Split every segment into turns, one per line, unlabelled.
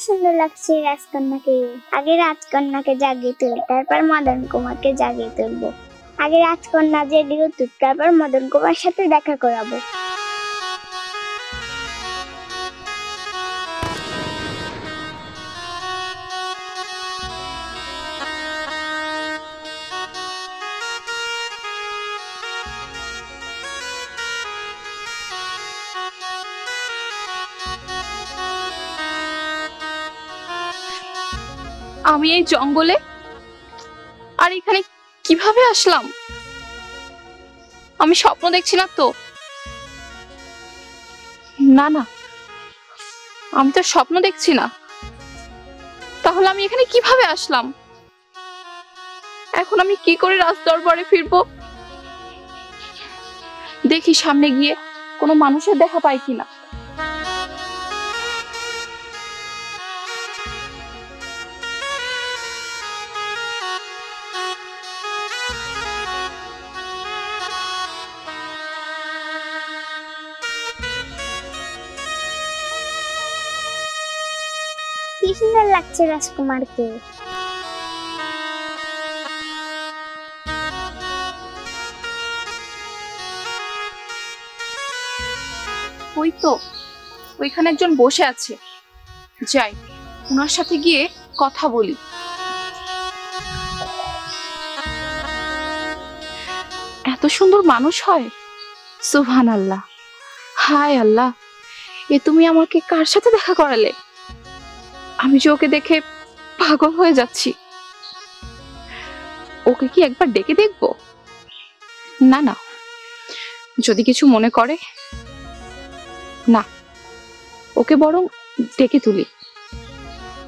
সুন্দর লাগছে রাজকন্যাকে। আগে রাজকন্যাকে জাগিয়ে তুল, তারপর মদন কুমারকে জাগিয়ে তুলবো। আগে রাজকন্যা জেগে উঠুক, তারপর মদন কুমার সাথে দেখা করাবো।
আমি এই জঙ্গলে আর এখানে কিভাবে আসলাম? আমি স্বপ্ন দেখছি না তো? না না, আমি তো স্বপ্ন দেখছি না। তাহলে আমি এখানে কিভাবে আসলাম? এখন আমি কি করে রাজদরবারে ফিরবো? দেখি সামনে গিয়ে কোনো মানুষের দেখা পাই কিনা।
কি সুন্দর লাগছে রাজকুমারকে।
ওই তো ওইখানে একজন বসে আছে, যাই ওনার সাথে গিয়ে কথা বলি। এত সুন্দর মানুষ হয়! সুবহানাল্লাহ। হায় আল্লাহ, এ তুমি আমাকে কার সাথে দেখা করালে? আমি যে ওকে দেখে পাগল হয়ে যাচ্ছি। ওকে কি একবার ডেকে দেখবো? না না, যদি কিছু মনে করে, না, ওকে বরং ডেকে তুলি।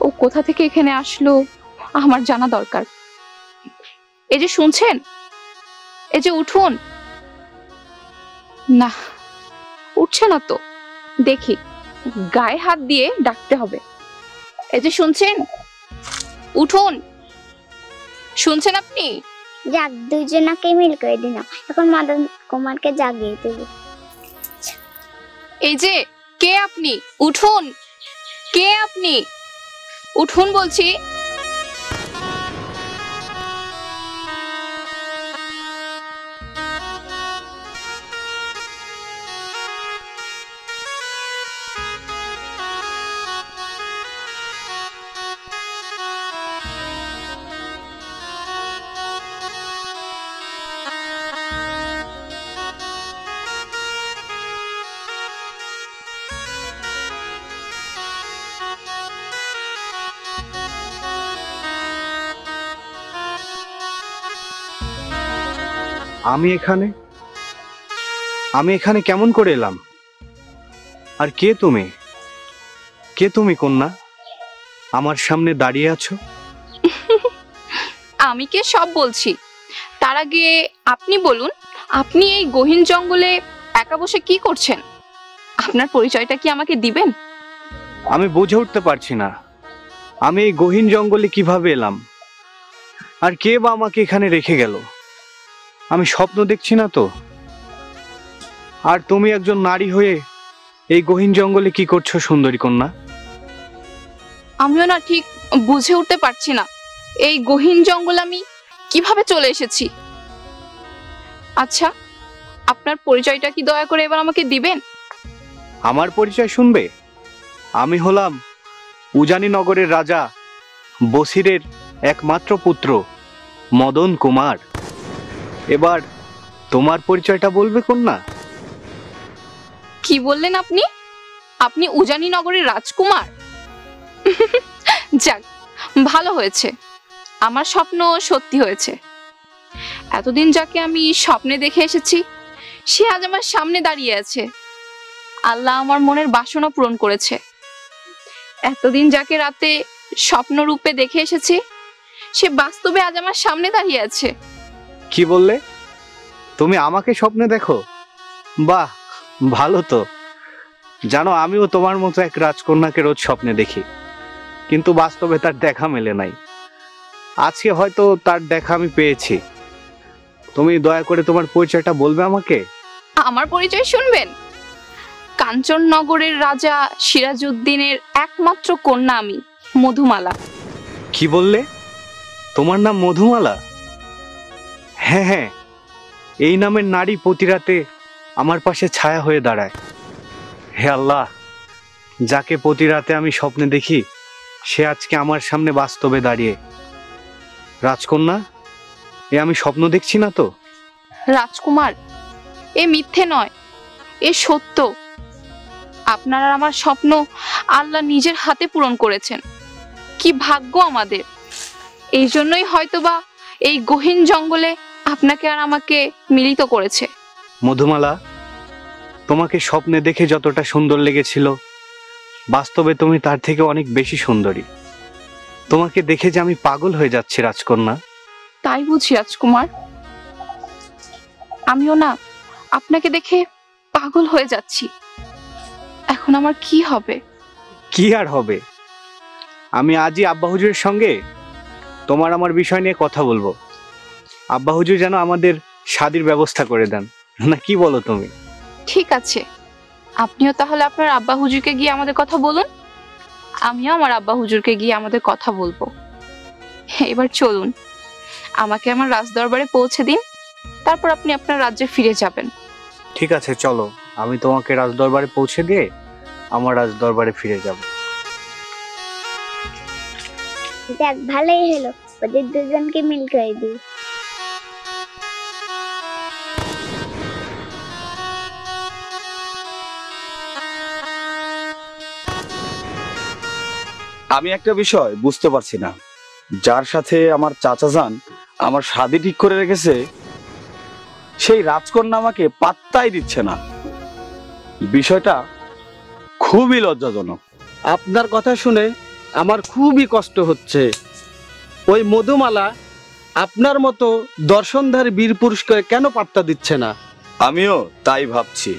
ও কোথা থেকে এখানে আসলো আমার জানা দরকার। এই যে শুনছেন, এই যে উঠুন। না, উঠছে না তো। দেখি, গায়ে হাত দিয়ে ডাকতে হবে। এই যে শুনছেন, উঠুন। শুনছেন আপনি?
যাক, দুজনাকে মিল করে দিলাম। এখন মদন কুমারকে জাগিয়ে তুলি।
এই যে, কে আপনি? উঠুন। কে আপনি? উঠুন বলছি।
আমি এখানে কেমন করে এলাম? আর কে তুমি? কে তুমি কন্যা? আমার সামনে দাঁড়িয়ে আছো।
আমি কে সব বলছি, তার আগে আপনি বলুন, আপনি এই গহীন জঙ্গলে একা বসে কি করছেন? আপনার পরিচয়টা কি আমাকে দিবেন?
আমি বুঝে উঠতে পারছি না, আমি এই গহীন জঙ্গলে কিভাবে এলাম, আর কে বা আমাকে এখানে রেখে গেল। আমি স্বপ্ন দেখছি না তো? আর তুমি একজন নারী হয়ে এই গহীন জঙ্গলে কি করছো সুন্দরী কন্যা?
আমিও না ঠিক বুঝে উঠতে পারছি না, এই গহীন জঙ্গলে আমি কিভাবে চলে এসেছি। আচ্ছা, আপনার পরিচয়টা কি দয়া করে এবার আমাকে দিবেন?
আমার পরিচয় শুনবে? আমি হলাম উজানি নগরের রাজা বসিরের একমাত্র পুত্র মদন কুমার। এবার তোমার পরিচয়টা বলবে কন্যা?
কি বললেন আপনি? আপনি উজানি নগরের রাজকুমার? যাক, ভালো হয়েছে, আমার স্বপ্ন সত্যি হয়েছে। এতদিন যাকে আমি স্বপ্নে দেখে এসেছি, সে আজ আমার সামনে দাঁড়িয়ে আছে। আল্লাহ আমার মনের বাসনা পূরণ করেছে। এতদিন যাকে রাতে স্বপ্ন রূপে দেখে এসেছি, সে বাস্তবে আজ আমার সামনে দাঁড়িয়ে আছে।
কি বললে? তুমি আমাকে স্বপ্নে দেখো? বাহ, ভালো তো। জানো, আমিও তোমার মতো এক রাজকন্যাকে রোজ স্বপ্নে দেখি, কিন্তু বাস্তবে তার দেখা মেলে নাই। আজকে হয়তো তার দেখা আমি পেয়েছি। তুমি দয়া করে তোমার পরিচয়টা বলবে আমাকে?
আমার পরিচয় শুনবেন? কাঞ্চননগরের রাজা সিরাজউদ্দিনের একমাত্র কন্যা আমি, মধুমালা।
কি বললে? তোমার নাম মধুমালা? হ্যাঁ হ্যাঁ, এই নামের নারী প্রতি রাতে আমার পাশে ছায়া হয়ে দাঁড়ায়। হে আল্লাহ, যাকে প্রতি রাতে আমি স্বপ্নে দেখি সে আজকে আমার সামনে বাস্তবে দাঁড়িয়ে। রাজকন্যা, এ আমি স্বপ্ন দেখছি না তো?
রাজকুমার, এ মিথ্যে নয়, এ সত্য। আপনার আর আমার স্বপ্ন আল্লাহ নিজের হাতে পূরণ করেছেন। কি ভাগ্য আমাদের! এই জন্যই হয়তোবা এই গহীন জঙ্গলে আপনাকে আর আমাকে মিলিত করেছে।
মধুমালা, তোমাকে স্বপ্নে দেখে যতটা সুন্দর লেগেছিল, বাস্তবে তুমি তার থেকে অনেক বেশি সুন্দরী। তোমাকে দেখে যে আমি পাগল হয়ে যাচ্ছি রাজকন্যা।
তাই বুঝি রাজকুমার? আমিও না আপনাকে দেখে পাগল হয়ে যাচ্ছি। এখন আমার কি হবে?
কি আর হবে, আমি আজই আব্বা হুজুরের সঙ্গে তোমার আমার বিষয় নিয়ে কথা বলবো। আব্বা হুজুর যেন আমাদের শাদীর ব্যবস্থা করে দেন, না কি বলো তুমি?
ঠিক আছে, আপনিও তাহলে আপনার আব্বা হুজুরকে গিয়ে আমাদের কথা বলুন, আমিও আমার আব্বা হুজুরকে গিয়ে আমাদের কথা বলবো। এবার চলুন, আমাকে আমার রাজদরবারে পৌঁছে দিন, তারপর আপনি আপনার রাজ্যে ফিরে যাবেন।
ঠিক আছে, চলো, আমি তোমাকে রাজদরবারে পৌঁছে দিয়ে আমার রাজদরবারে ফিরে যাব।
যাক, ভালোই হলো, ওদের দুজনকে মিল করে দিই।
আমি একটা বিষয় বুঝতে পারছি না, যার সাথে আমার চাচা যান আমার শাদী ঠিক করে রেখেছে, সেই রাজকন্যা আমাকে পাত্তাই দিচ্ছে না। বিষয়টা খুবই লজ্জাজনক।
আপনার কথা শুনে আমার খুবই কষ্ট হচ্ছে। ওই মধুমালা আপনার মতো দর্শনধারী বীর পুরুষকে কেন পাত্তা দিচ্ছে না?
আমিও তাই ভাবছি।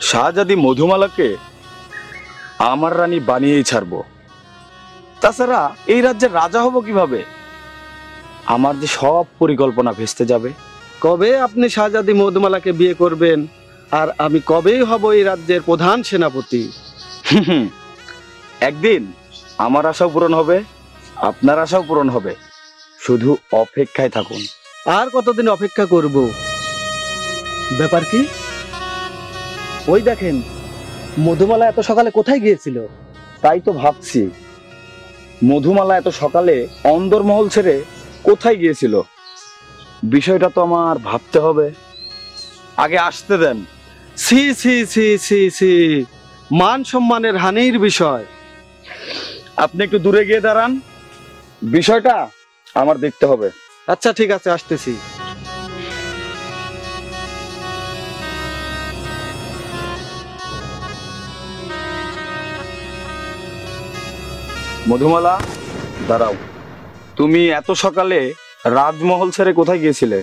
শাহজাদি মধুমালাকে আমার রানী বানিয়েই ছাড়বো। তাছাড়া এই রাজ্যের রাজা হব কিভাবে? আমার যে সব পরিকল্পনা ভেস্তে যাবে।
কবে আপনি শাহজাদি মধুমালাকে বিয়ে করবেন, আর আমি কবেই হব এই রাজ্যের প্রধান সেনাপতি?
একদিন আমার আশাও পূরণ হবে, আপনার আশাও পূরণ হবে। শুধু অপেক্ষায় থাকুন।
আর কতদিন অপেক্ষা করব? ব্যাপার কি? ওই দেখেন, মধুমালা এত সকালে কোথায় গিয়েছিল?
তাই তো ভাবছি, মধুমালা এত সকালে অন্দরমহল ছেড়ে কোথায় গিয়েছিল? বিষয়টা তো আমার ভাবতে হবে। আগে আসতে দেন।
ছি ছি ছি ছি ছি, মান সম্মানের হানির বিষয়।
আপনি একটু দূরে গিয়ে দাঁড়ান, বিষয়টা আমার দেখতে হবে।
আচ্ছা ঠিক আছে, আসতেছি।
মধুমালা, দাঁড়াও। তুমি এত সকালে রাজমহল ছেড়ে কোথায় গিয়েছিলে?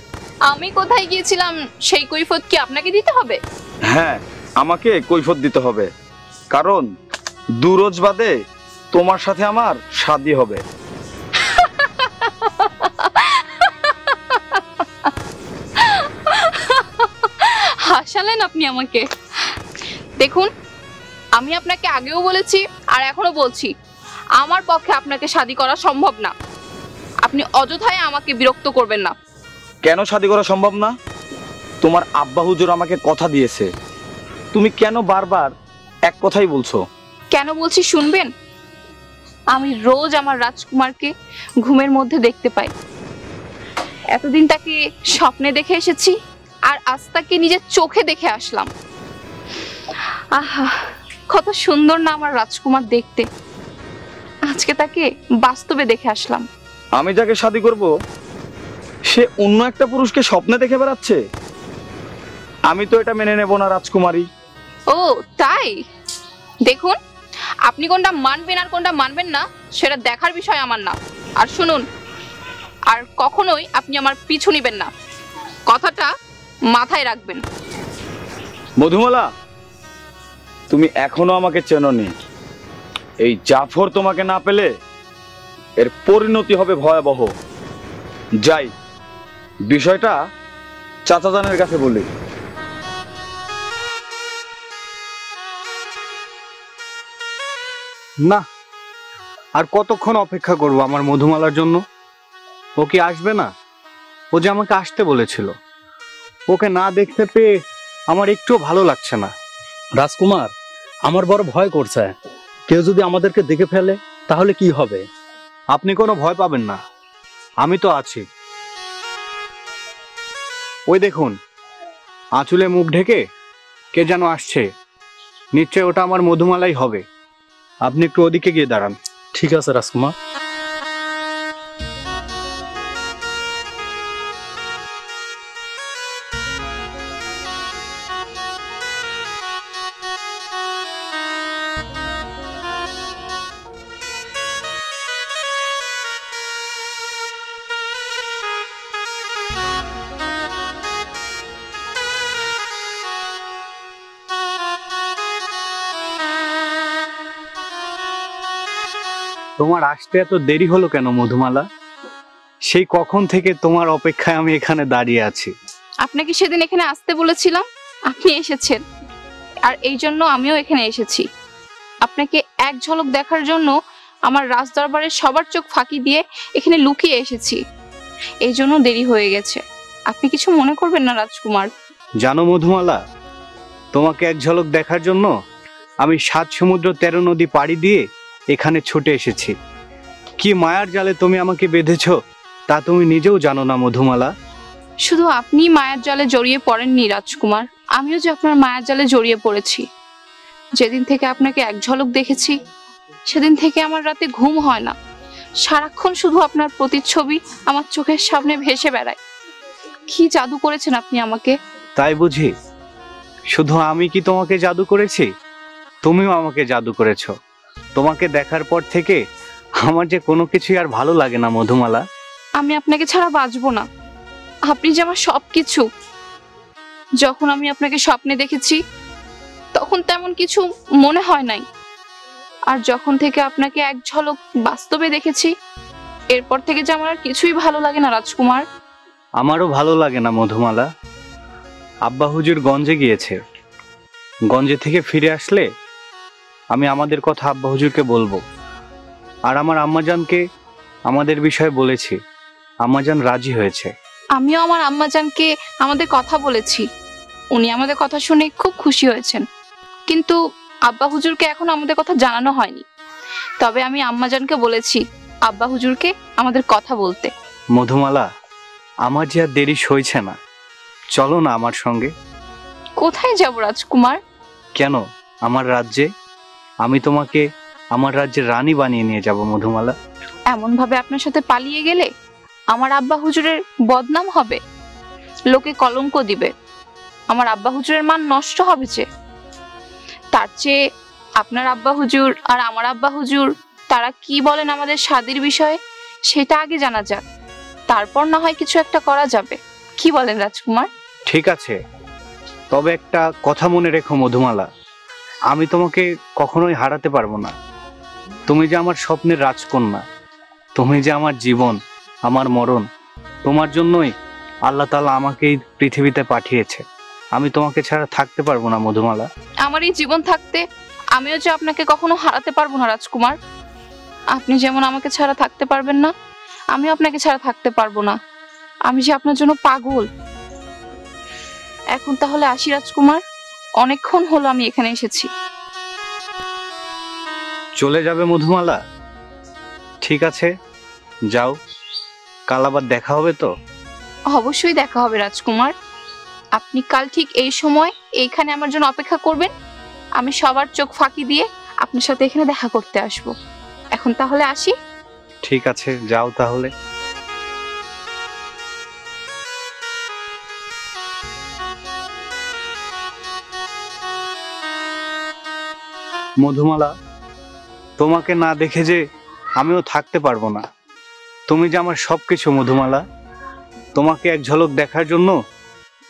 আমি কোথায় গিয়েছিলাম সেই কৈফিয়ত কি আপনাকে দিতে হবে?
হ্যাঁ, আমাকে কৈফিয়ত দিতে হবে, কারণ 2 রোজ বাদে তোমার সাথে আমার শাদী হবে।
হাসালেন আপনি আমাকে। দেখুন, আমি আপনাকে আগেও বলেছি আর এখনো বলছি, আমার পক্ষে আপনাকে শাদী করা সম্ভব না। আপনি অযথায় আমাকে বিরক্ত করবেন না।
কেন শাদী করা সম্ভব না? তোমার আব্বা হুজুর আমাকে কথা দিয়েছে। তুমি কেন বারবার এক কথাই বলছো?
কেন বলছি শুনবেন? আমি রোজ আমার রাজকুমারকে ঘুমের মধ্যে দেখতে পাই। এতদিন তাকে স্বপ্নে দেখে এসেছি, আর আজ তাকে নিজের চোখে দেখে আসলাম। আহা, কত সুন্দর না আমার রাজকুমার দেখতে। আজকে তাকে বাস্তবে দেখে আসলাম।
আমি যাকে শাদী করব সে অন্য একটা পুরুষকে স্বপ্নে দেখে বেড়াচ্ছে। আমি তো এটা মেনে নেব না রাজকুমারী।
ও তাই? দেখুন, আপনি কোনটা মানবেন আর কোনটা মানবেন না সেটা দেখার বিষয় আমার না। আর শুনুন, আর কখনোই আপনি আমার পিছু নিবেন না, কথাটা মাথায় রাখবেন।
মধুমালা, তুমি এখনো আমাকে চেনোনি। এই জাফর তোমাকে না পেলে এর পরিণতি হবে ভয়াবহ। যাই, বিষয়টা চাচাজানের কাছে বলি।
না, আর কতক্ষণ অপেক্ষা করব আমার মধুমালার জন্য? ও কি আসবে না? ও যে আমাকে আসতে বলেছিল, ওকে না দেখতে পেয়ে আমার একটুও ভালো লাগছে না।
রাজকুমার, আমার বড় ভয় করছে। কেউ যদি আমাদেরকে দেখে ফেলে তাহলে কি হবে?
আপনি কোনো ভয় পাবেন না, আমি তো আছি। ওই দেখুন, আঁচলে মুখ ঢেকে কে যেন আসছে। নিশ্চয় ওটা আমার মধুমালাই হবে। আপনি একটু ওদিকে গিয়ে দাঁড়ান।
ঠিক আছে রাজকুমার।
তোমার আসতে এত দেরি হলো কেন মধুমালা? সেই কখন থেকে তোমার অপেক্ষায় আমি এখানে দাঁড়িয়ে আছি।
আপনাকে সেদিন এখানে আসতে বলেছিলাম, আপনি এসেছেন, আর এই জন্য আমিও এখানে এসেছি। আপনাকে এক ঝলক দেখার জন্য আমার রাজদরবারের সবার চোখ ফাঁকি দিয়ে এখানে লুকিয়ে এসেছি। এই জন্য দেরি হয়ে গেছে। আপনি কিছু মনে করবেন না রাজকুমার।
জানো মধুমালা, তোমাকে এক ঝলক দেখার জন্য আমি 7 সমুদ্র 13 নদী পাড়ি দিয়ে এখানে ছুটে এসেছি। কি মায়ার জালে তুমি আমাকে বেঁধেছো তা তুমি নিজেও জানো না মধুমালা।
শুধু আপনি মায়ার জালে জড়িয়ে পড়েননি রাজকুমার, আমিও যে আপনার মায়ার জালে জড়িয়ে পড়েছি। যেদিন থেকে আপনাকে এক ঝলক দেখেছি সেদিন থেকে আমার রাতে ঘুম হয় না। সারাক্ষণ শুধু আপনার প্রতিচ্ছবি আমার চোখের সামনে ভেসে বেড়ায়। কি জাদু করেছেন আপনি আমাকে।
তাই বুঝি? শুধু আমি কি তোমাকে জাদু করেছি? তুমিও আমাকে জাদু করেছো। তোমাকে দেখার পর থেকে আমার যে কোনো কিছুই আর ভালো লাগে না মধুমালা।
আমি আপনাকে ছাড়া বাঁচবো না। আপনি যে আমার সবকিছু। যখন আমি আপনাকে স্বপ্নে দেখেছি তখন তেমন কিছু মনে হয় নাই, আর যখন থেকে আপনাকে এক ঝলক বাস্তবে দেখেছি এরপর থেকে যে আমার আর কিছুই ভালো লাগে না রাজকুমার।
আমারও ভালো লাগে না মধুমালা। আব্বা হুজুর গঞ্জে গিয়েছে। গঞ্জে থেকে ফিরে আসলে আমি আমাদের কথা আব্বা হুজুরকে বলবো। আর আমার আম্মাজানকে আমাদের বিষয়ে বলেছি। আম্মাজান রাজি হয়েছে।
আমিও আমার আম্মাজানকে আমাদের কথা বলেছি, উনি আমাদের কথা শুনে খুব খুশি হয়েছেন। কিন্তু আব্বা হুজুরকে এখন আমাদের কথা জানানো হয়নি। তবে আমি আম্মাজানকে বলেছি আব্বা হুজুরকে আমাদের কথা বলতে।
মধুমালা, আমার যে আর দেরি সইছে না, চলো না আমার সঙ্গে।
কোথায় যাব রাজকুমার?
কেন? আমার রাজ্যে। আমি তোমাকে আমার রাজ্যের রানী বানিয়ে নিয়ে যাব মধুমালা।
এমন ভাবে আপনার সাথে পালিয়ে গেলে আমার আব্বা হুজুরের বদনাম হবে, লোকে কলঙ্ক দিবে, আমার আব্বা হুজুরের মান নষ্ট হবে। যে তার চেয়ে আপনার আব্বা হুজুর আর আমার আব্বা হুজুর তারা কি বলেন আমাদের শাদীর বিষয়ে সেটা আগে জানা যাক, তারপর না হয় কিছু একটা করা যাবে। কি বলেন রাজকুমার?
ঠিক আছে, তবে একটা কথা মনে রেখো মধুমালা, আমি তোমাকে কখনোই হারাতে পারবো না। তুমি যে আমার স্বপ্নের রাজকন্যা, তুমি যে আমার জীবন, আমার মরণ। তোমার জন্যই আল্লাহ তাআলা আমাকে এই পৃথিবীতে পাঠিয়েছে। আমি তোমাকে ছাড়া থাকতে পারবো না মধুমালা।
আমার এই জীবন থাকতে আমিও যে আপনাকে কখনো হারাতে পারবো না রাজকুমার। আপনি যেমন আমাকে ছাড়া থাকতে পারবেন না, আমিও আপনাকে ছাড়া থাকতে পারবো না। আমি যে আপনার জন্য পাগল। এখন তাহলে আসি রাজকুমার, অনেকক্ষণ হলো আমি এখানে এসেছি।
চলে যাবে মধুমালা? ঠিক আছে, যাও। কাল আবার দেখা হবে তো?
অবশ্যই দেখা হবে রাজকুমার। আপনি কাল ঠিক এই সময় এইখানে আমার জন্য অপেক্ষা করবেন। আমি সবার চোখ ফাঁকি দিয়ে আপনার সাথে এখানে দেখা করতে আসব। এখন তাহলে আসি।
ঠিক আছে, যাও তাহলে। মধুমালা, তোমাকে না দেখে যে আমিও থাকতে পারবো না। তুমি যে আমার সবকিছু মধুমালা। তোমাকে এক ঝলক দেখার জন্য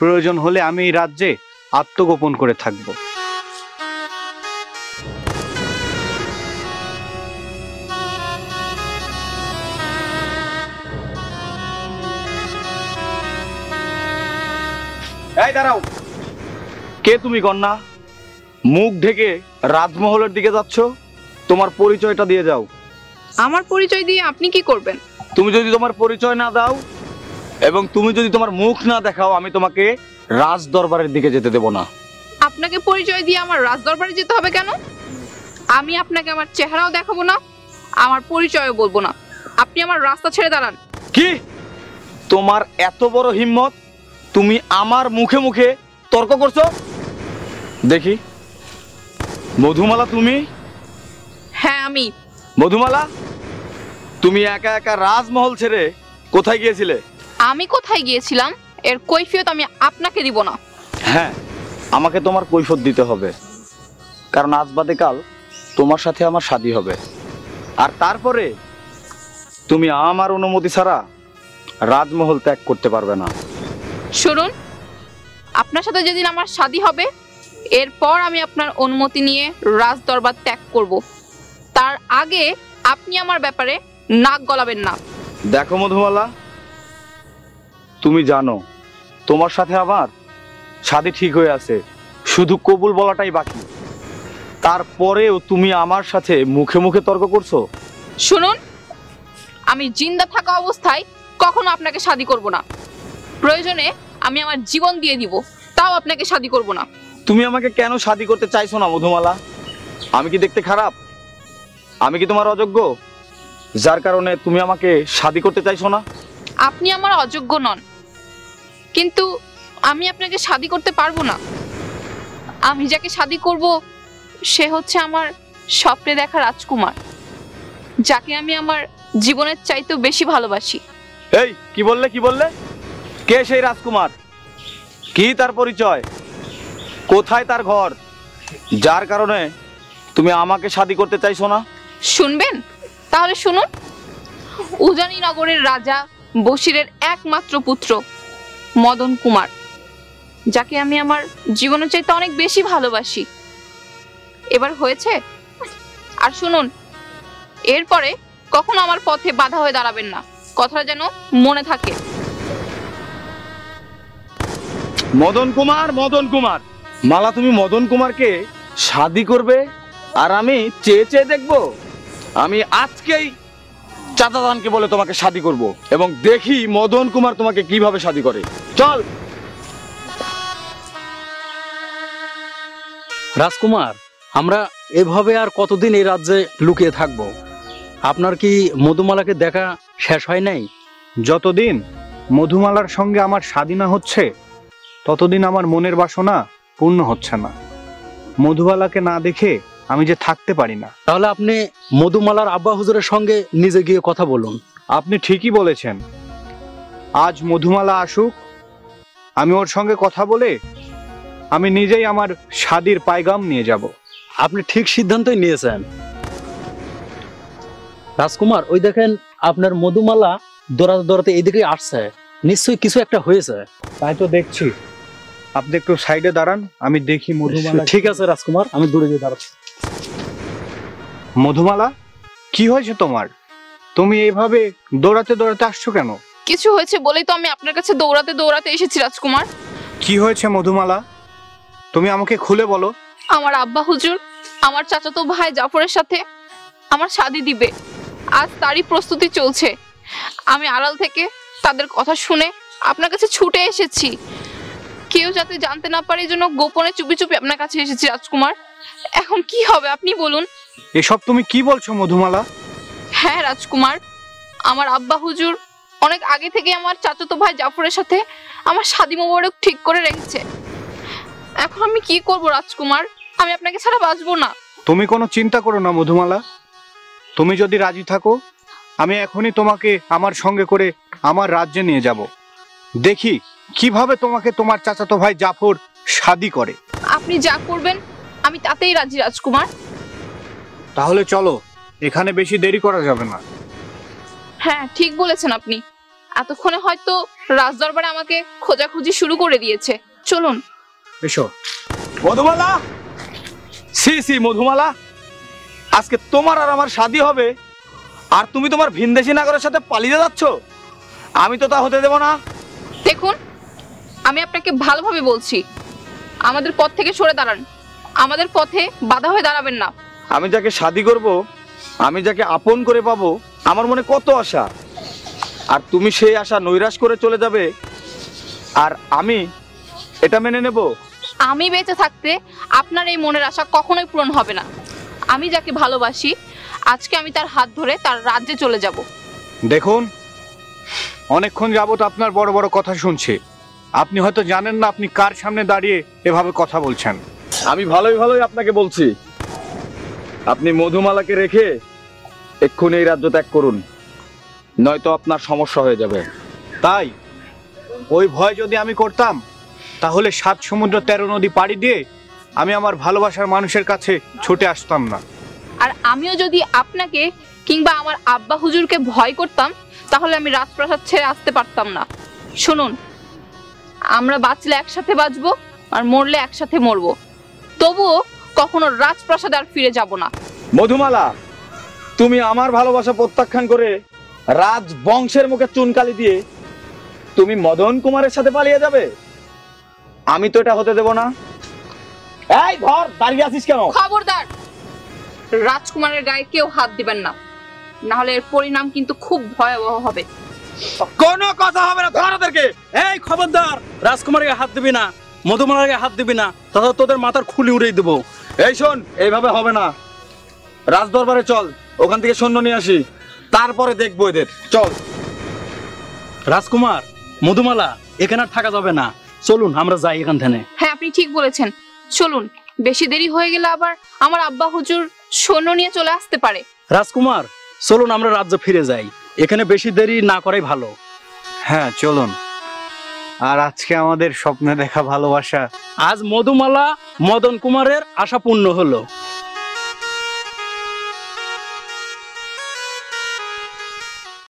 প্রয়োজন হলে আমি এই রাজ্যে আত্মগোপন করে থাকব।
এই দাঁড়াও, কে তুমি কন্যা? মুখ ঢেকে রাজমহলের দিকে যাচ্ছ? তোমার পরিচয়টা দিয়ে যাও।
আমার পরিচয় দিয়ে আপনি কি করবেন?
তুমি যদি তোমার পরিচয় না দাও এবং তুমি যদি তোমার মুখ না দেখাও, আমি তোমাকে রাজ দরবারের দিকে যেতে দেব না।
আপনাকে পরিচয় দিয়ে আমার রাজদরবারে যেতে হবে কেন? আমি আপনাকে আমার চেহারাও দেখাবো না, আমার পরিচয়ও বলবো না। আপনি আমার রাস্তা ছেড়ে দাঁড়ান।
কি তোমার এত বড় হিম্মত, তুমি আমার মুখে মুখে তর্ক করছো? দেখি মধুমালা, তুমি?
হ্যাঁ আমি।
মধুমালা, তুমি একা একা রাজমহল ছেড়ে কোথায় গিয়েছিলে?
আমি কোথায় গিয়েছিলাম এর কৈফিয়ত আমি আপনাকে দিব না।
হ্যাঁ, আমাকে তোমার কৈফিয়ত দিতে হবে, কারণ আজ বাদে কাল তোমার সাথে আমার শাদী হবে, আর তারপরে তুমি আমার অনুমতি ছাড়া রাজমহল ত্যাগ করতে পারবে না।
শুনুন, আপনার সাথে যেদিন আমার শাদী হবে এরপর আমি আপনার অনুমতি নিয়ে রাজ দরবার ত্যাগ করব। তার আগে আপনি আমার ব্যাপারে নাক গলাবেন না।
দেখো মধুমালা, তুমি জানো তোমার সাথে আমার শাদী ঠিক হয়ে আছে, শুধু কবুল বলাটাই বাকি। তারপরেও তুমি আমার সাথে মুখে মুখে তর্ক করছো।
শুনুন, আমি জিন্দা থাকা অবস্থায় কখনো আপনাকে শাদী করব না। প্রয়োজনে আমি আমার জীবন দিয়ে দিব, তাও আপনাকে শাদী করব না।
তুমি আমাকে কেন শাদী করতে চাইছো না মধুমালা? আমি কি দেখতে খারাপ? আমি কি তোমার অযোগ্য, যার কারণে তুমি আমাকে শাদী করতে চাইছো না?
আপনি আমার অযোগ্য নন, কিন্তু আমি আপনাকে শাদী করতে পারবো না। আমি যাকে শাদী করব সে হচ্ছে আমার স্বপ্নে দেখা রাজকুমার, যাকে আমি আমার জীবনের চাইতেও বেশি ভালোবাসি।
এই কি বললে, কি বললে? কে সেই রাজকুমার? কি তার পরিচয়? কোথায় তার ঘর, যার কারণে তুমি আমাকে শাদী করতে চাইছো না?
শুনবেন? তাহলে শুনুন। উজানি নগরের রাজা বশিরের একমাত্র পুত্র মদন কুমার, যাকে আমি আমার জীবনের চাইতে অনেক বেশি ভালোবাসি। এবার হয়েছে? আর শুনুন, এরপরে কখনো আমার পথে বাধা হয়ে দাঁড়াবেন না, কথাটা যেন মনে থাকে।
মদন কুমার, মদন কুমার। মালা, তুমি মদন কুমারকে শাদী করবে আর আমি চেয়ে চেয়ে দেখবো? আমি আজকেই চাচাদানকে বলে তোমাকে শাদী করব এবং দেখি মদন কুমার তোমাকে কিভাবে শাদী করে। চল।
রাজকুমার, আমরা এভাবে আর কতদিন এই রাজ্যে লুকিয়ে থাকব? আপনার কি মধুমালাকে দেখা শেষ হয় নাই?
যতদিন মধুমালার সঙ্গে আমার শাদী না হচ্ছে ততদিন আমার মনের বাসনা পূর্ণ হচ্ছে না। মধুমালাকে না দেখে আমি যে থাকতে পারি না।
তাহলে আপনি মধুমালার আব্বা হুজুরের সঙ্গে নিজে গিয়ে কথা বলুন।
আপনি ঠিকই বলেছেন, আজ মধুমালা আসুক, আমি ওর সঙ্গে কথা বলে আমি নিজেই আমার শাদীর পায়গাম নিয়ে যাব।
আপনি ঠিক সিদ্ধান্তই নিয়েছেন। রাজকুমার, ওই দেখেন আপনার মধুমালা দৌড়াতে দৌড়াতে এইদিকে আসছে, নিশ্চয়ই কিছু একটা হয়েছে।
তাই তো দেখছি। আপনি একটু সাইডে দাঁড়ান, আমি দেখি মধুমালা।
ঠিক আছে রাজকুমার, আমি দূরে গিয়ে দাঁড়াচ্ছি।
মধুমালা, কি হয়েছে তোমার? তুমি এইভাবে দৌড়াতে দৌড়াতে আসছো কেন?
কিছু হয়েছে বলেই তো আমি আপনার কাছে দৌড়াতে দৌড়াতে এসেছি রাজকুমার।
কি হয়েছে মধুমালা? তুমি আমাকে খুলে বলো।
আমার আব্বা হুজুর আমার চাচাতো ভাই জাফরের সাথে আমার শাদী দিবে, আজ তারই প্রস্তুতি চলছে। আমি আড়াল থেকে তাদের কথা শুনে আপনার কাছে ছুটে এসেছি, কেউ যাতে জানতে না পারে, এই জন্য গোপনে চুপি চুপি আপনার কাছে এসেছি রাজকুমার। এখন কি হবে আপনি বলুন।
এসব তুমি কি বলছো মধুমালা?
হ্যাঁ রাজকুমার, আমার আব্বা হুজুর অনেক আগে থেকে আমার চাচাতো ভাই জাফরের সাথে আমার শাদী মোবারক ঠিক করে রেখেছে। এখন আমি কি করব রাজকুমার? আমি আপনাকে ছাড়া বাঁচবো না।
তুমি কোনো চিন্তা করো না মধুমালা, তুমি যদি রাজি থাকো আমি এখনই তোমাকে আমার সঙ্গে করে আমার রাজ্যে নিয়ে যাব। দেখি কিভাবে তোমাকে তোমার চাচাতো ভাই জাফর শাদী করে।
আপনি যা করবেন আমি তাতেই রাজি রাজকুমার।
তাহলে চলো, এখানে বেশি দেরি করা যাবে না।
হ্যাঁ ঠিক বলেছেন আপনি, এতক্ষণে হয়তো রাজদরবারে আমাকে খোঁজাখুঁজি শুরু করে দিয়েছে। চলুন।
এসো।
মধুমালা, সি সি মধুমালা, আজকে তোমার আর আমার শাদী হবে আর তুমি তোমার ভিনদেশী নাগরের সাথে পালিয়ে যাচ্ছ? আমি তো তা হতে দেব না।
দেখুন, আমি আপনাকে ভালোভাবে বলছি, আমাদের পথ থেকে সরে দাঁড়ান, আমাদের পথে বাধা হয়ে দাঁড়াবেন না।
আমি যাকে শাদি করব, আমি যাকে আপন করে পাবো, আমার মনে কত আশা। আর তুমি সেই আশা নৈরাশ করে চলে যাবে, আর আমি এটা মেনে নেব?
আমি বেঁচে থাকতে আপনার এই মনের আশা কখনোই পূরণ হবে না। আমি যাকে ভালোবাসি, আজকে আমি তার হাত ধরে তার রাজ্যে চলে যাব।
দেখুন, অনেকক্ষণ যাবত আপনার বড় বড় কথা শুনছি। আপনি হয়তো জানেন না আপনি কার সামনে দাঁড়িয়ে এভাবে কথা বলছেন।
আমি ভালোই ভালোই আপনাকে বলছি, আপনি মধুমালাকে রেখে এক্ষুনি এই রাজ্য ত্যাগ করুন, নয়তো আপনার সমস্যা হয়ে যাবে।
তাই ওই ভয় যদি আমি করতাম, তাহলে 7 সমুদ্র 13 নদী পাড়ি দিয়ে আমি আমার ভালোবাসার মানুষের কাছে ছুটে আসতাম না।
আর আমিও যদি আপনাকে কিংবা আমার আব্বা হুজুরকে ভয় করতাম, তাহলে আমি রাজপ্রাসাদ ছেড়ে আসতে পারতাম না। শুনুন, আমরা বাঁচলে একসাথে বাঁচবো, আর মরলে একসাথে মরবো। তবুও কখনো রাজপ্রাসাদে আর ফিরে যাব না।
মধুমালা, তুমি আমার ভালোবাসা প্রত্যাখ্যান করে রাজ বংশের মুখে চুনকালি দিয়ে তুমি মদন কুমারের সাথে পালিয়ে যাবে? আমি তো এটা হতে দেব না। এই ধর, দাঁড়িয়ে আছিস কেন?
খবরদার, রাজকুমারের গায়ে কেউ হাত দিবেন না, না হলে এর পরিণাম কিন্তু খুব ভয়াবহ হবে।
কোনো কথা হবে না, ধর ওদেরকে।
এই খবরদার, রাজকুমারকে হাত দিবি না, মধুমালাকে হাত দিবি না, তাহলে তোদের মাথার খুলি উড়িয়ে দেবো।
এই শোন, এইভাবে হবে না। রাজ দরবারে চল, ওখান থেকে সৈন্য নিয়ে আসি, তারপরে দেখবো এদের। চল।
রাজকুমার, মধুমালা, এখানে আর থাকা যাবে না, চলুন আমরা যাই এখান থেকে।
হ্যাঁ, আপনি ঠিক বলেছেন, চলুন। বেশি দেরি হয়ে গেলে আবার আমার আব্বা হুজুর সৈন্য নিয়ে চলে আসতে পারে।
রাজকুমার, চলুন আমরা রাজ্যে ফিরে যাই, এখানে বেশি দেরি না করাই ভালো।
হ্যাঁ, চলুন। আর আজকে আমাদের স্বপ্নে দেখা ভালোবাসা
আজ মধুমালা মদন কুমারের আশা পূর্ণ হলো।